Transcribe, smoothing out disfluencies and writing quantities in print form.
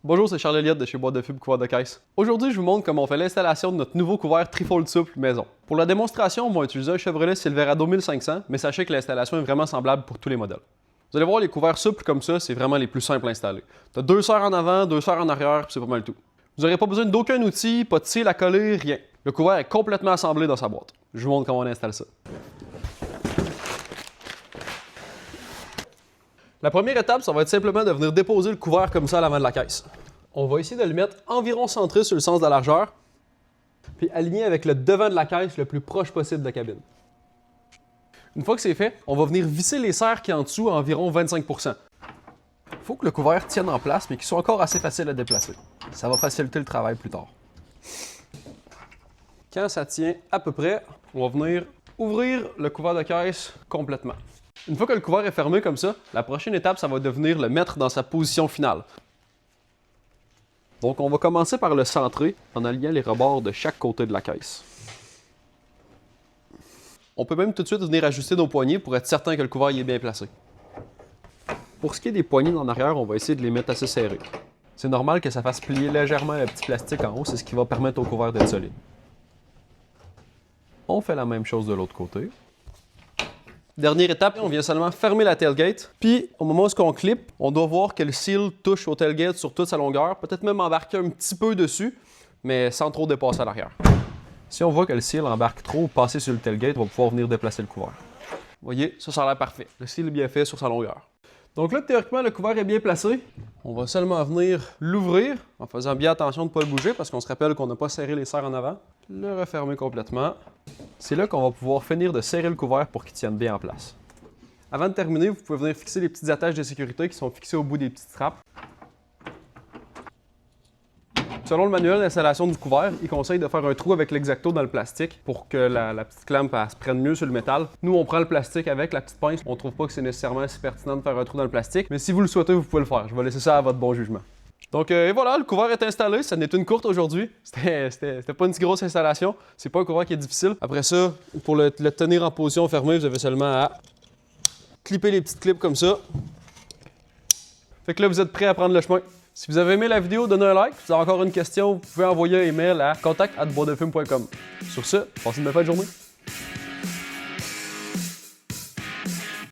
Bonjour, c'est Charles Elliott de chez Boîte de Fibre Couvert de Caisse. Aujourd'hui, je vous montre comment on fait l'installation de notre nouveau couvert Trifold souple maison. Pour la démonstration, on va utiliser un Chevrolet Silverado 1500, mais sachez que l'installation est vraiment semblable pour tous les modèles. Vous allez voir, les couverts souples comme ça, c'est vraiment les plus simples à installer. Tu as 2 serres en avant, 2 serres en arrière, puis c'est pas mal tout. Vous n'aurez pas besoin d'aucun outil, pas de cils à coller, rien. Le couvert est complètement assemblé dans sa boîte. Je vous montre comment on installe ça. La première étape, ça va être simplement de venir déposer le couvert comme ça à l'avant de la caisse. On va essayer de le mettre environ centré sur le sens de la largeur, puis aligné avec le devant de la caisse le plus proche possible de la cabine. Une fois que c'est fait, on va venir visser les serres qui sont en dessous à environ 25 %. Il faut que le couvert tienne en place, mais qu'il soit encore assez facile à déplacer. Ça va faciliter le travail plus tard. Quand ça tient à peu près, on va venir ouvrir le couvert de caisse complètement. Une fois que le couvert est fermé comme ça, la prochaine étape, ça va devenir le mettre dans sa position finale. Donc, on va commencer par le centrer en alignant les rebords de chaque côté de la caisse. On peut même tout de suite venir ajuster nos poignées pour être certain que le couvert est bien placé. Pour ce qui est des poignées en arrière, on va essayer de les mettre assez serrées. C'est normal que ça fasse plier légèrement le petit plastique en haut, c'est ce qui va permettre au couvert d'être solide. On fait la même chose de l'autre côté. Dernière étape, on vient seulement fermer la tailgate. Puis, au moment où on clip, on doit voir que le seal touche au tailgate sur toute sa longueur. Peut-être même embarquer un petit peu dessus, mais sans trop dépasser à l'arrière. Si on voit que le seal embarque trop ou passer sur le tailgate, on va pouvoir venir déplacer le couvert. Vous voyez, ça a l'air parfait. Le seal est bien fait sur sa longueur. Donc là, théoriquement, le couvert est bien placé. On va seulement venir l'ouvrir en faisant bien attention de ne pas le bouger parce qu'on se rappelle qu'on n'a pas serré les serres en avant. Le refermer complètement. C'est là qu'on va pouvoir finir de serrer le couvert pour qu'il tienne bien en place. Avant de terminer, vous pouvez venir fixer les petites attaches de sécurité qui sont fixées au bout des petites straps. Selon le manuel d'installation du couvert, il conseille de faire un trou avec l'exacto dans le plastique pour que la petite clampe se prenne mieux sur le métal. Nous, on prend le plastique avec la petite pince. On ne trouve pas que c'est nécessairement si pertinent de faire un trou dans le plastique, mais si vous le souhaitez, vous pouvez le faire. Je vais laisser ça à votre bon jugement. Donc et voilà, le couvert est installé. Ça n'est une courte aujourd'hui. C'était pas une si grosse installation. C'est pas un couvert qui est difficile. Après ça, pour le tenir en position fermée, vous avez seulement à clipper les petites clips comme ça. Fait que là, vous êtes prêts à prendre le chemin. Si vous avez aimé la vidéo, donnez un like. Si vous avez encore une question, vous pouvez envoyer un email à contact@boitdefilm.com. Sur ce, passez une bonne fin de journée.